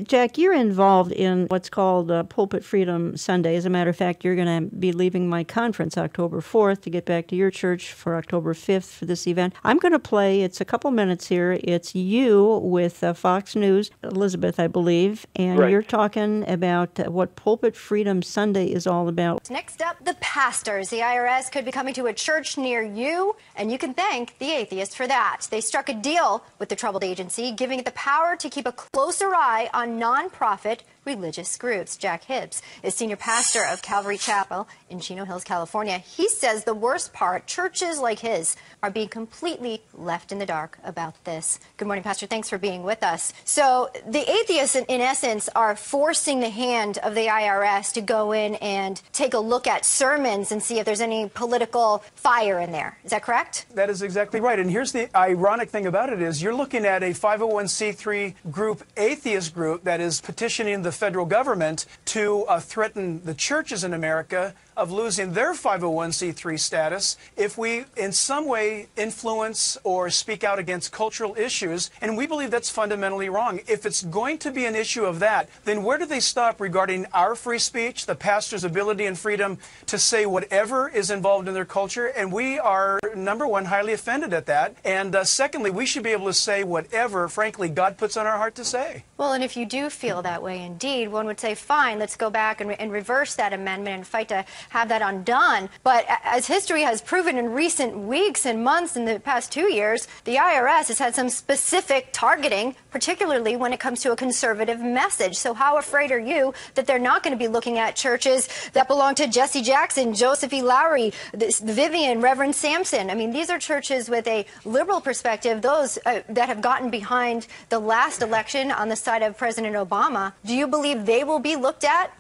Jack, you're involved in what's called Pulpit Freedom Sunday. As a matter of fact, you're going to be leaving my conference October 4th to get back to your church for October 5th for this event. I'm going to play, it's a couple minutes here, it's you with Fox News, Elizabeth, I believe, and Right. You're talking about what Pulpit Freedom Sunday is all about. Next up, the pastors. The IRS could be coming to a church near you, and you can thank the atheists for that. They struck a deal with the troubled agency, giving it the power to keep a closer eye on nonprofit religious groups. Jack Hibbs is senior pastor of Calvary Chapel in Chino Hills, California. He says the worst part, churches like his are being completely left in the dark about this. Good morning, Pastor. Thanks for being with us. So the atheists, in essence, are forcing the hand of the IRS to go in and take a look at sermons and see if there's any political fire in there. Is that correct? That is exactly right. And here's the ironic thing about it is you're looking at a 501c3 group, atheist group, that is petitioning the federal government to threaten the churches in America of losing their 501c3 status if we in some way influence or speak out against cultural issues. And we believe that's fundamentally wrong. If it's going to be an issue of that, then where do they stop regarding our free speech, the pastor's ability and freedom to say whatever is involved in their culture? And we are, number one, highly offended at that. And secondly, we should be able to say whatever, frankly, God puts on our heart to say. Well, and if you do feel that way indeed, one would say, fine, let's go back and reverse that amendment and fight to have that undone. But as history has proven in recent weeks and months in the past 2 years, the IRS has had some specific targeting, particularly when it comes to a conservative message. So how afraid are you that they're not going to be looking at churches that belong to Jesse Jackson, Joseph E. Lowry, Vivian, Reverend Sampson? I mean, these are churches with a liberal perspective, those that have gotten behind the last election on the side of President Obama. Do you believe they will be looked at?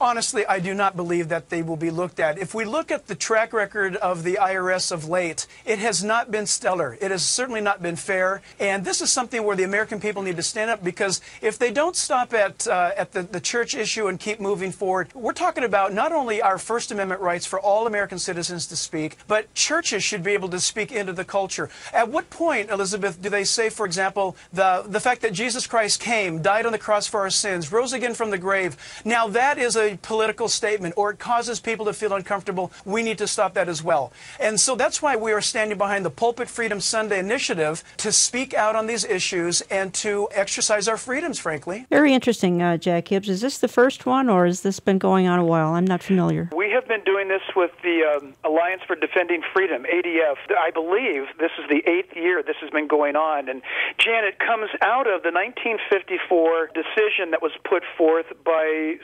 Honestly, I do not believe that they will be looked at. If we look at the track record of the IRS of late, it has not been stellar. It has certainly not been fair. And this is something where the American people need to stand up, because if they don't stop at the church issue and keep moving forward, we're talking about not only our First Amendment rights for all American citizens to speak, but churches should be able to speak into the culture. At what point, Elizabeth, do they say, for example, the fact that Jesus Christ came, died on the cross for our sins, rose again from the grave? Now, that is a political statement, or it causes people to feel uncomfortable. We need to stop that as well. And so that's why we are standing behind the Pulpit Freedom Sunday initiative to speak out on these issues and to exercise our freedoms, frankly. Very interesting, Jack Hibbs. Is this the first one, or has this been going on a while? I'm not familiar. We have been doing this with the Alliance for Defending Freedom, ADF. I believe this is the 8th year this has been going on. And, Janet, comes out of the 1954 decision that was put forth by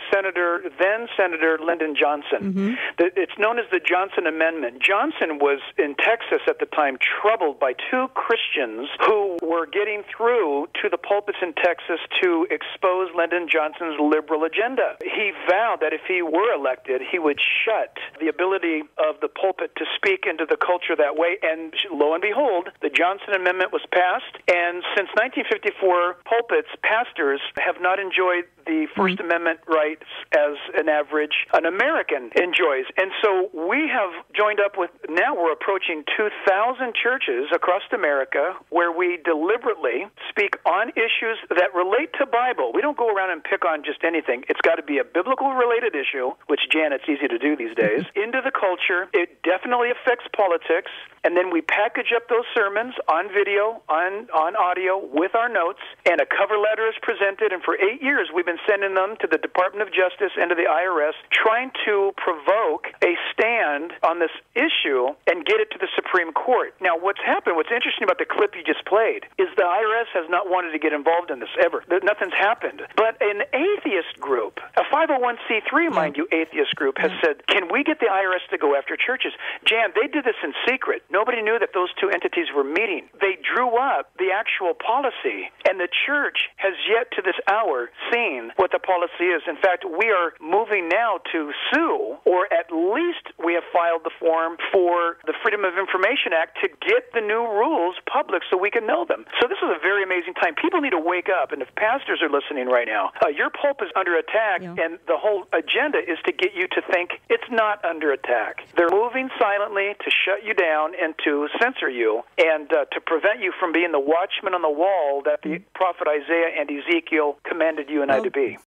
then Senator Lyndon Johnson. It's known as the Johnson Amendment. Johnson was in Texas at the time troubled by two Christians who were getting through to the pulpits in Texas to expose Lyndon Johnson's liberal agenda. He vowed that if he were elected, he would shut the ability of the pulpit to speak into the culture that way. And lo and behold, the Johnson Amendment was passed. And since 1954, pulpits, pastors have not enjoyed the First Amendment rights as an American enjoys. And so we have joined up with, now we're approaching 2,000 churches across America where we deliberately speak on issues that relate to Bible. We don't go around and pick on just anything. It's got to be a biblical related issue, which, Jan, it's easy to do these days, into the culture. It definitely affects politics. And then we package up those sermons on video, on audio, with our notes, and a cover letter is presented. And for 8 years, we've been sending them to the Department of Justice and to the IRS, trying to provoke a stand on this issue and get it to the Supreme Court. Now, what's happened, what's interesting about the clip you just played, is the IRS has not wanted to get involved in this ever. Nothing's happened. But an atheist group, a 501c3, mind you, atheist group, has said, can we get the IRS to go after churches? Jan, they did this in secret. Nobody knew that those two entities were meeting. They drew up the actual policy, and the church has yet to this hour seen what the policy is. In fact, we are moving now to sue know, or at least we have filed the form for the Freedom of Information Act to get the new rules public so we can know them. So this is a very amazing time. People need to wake up, and if pastors are listening right now, your pulp is under attack, and the whole agenda is to get you to think it's not under attack. They're moving silently to shut you down and to censor you and to prevent you from being the watchman on the wall that the prophet Isaiah and Ezekiel commanded you and I to be.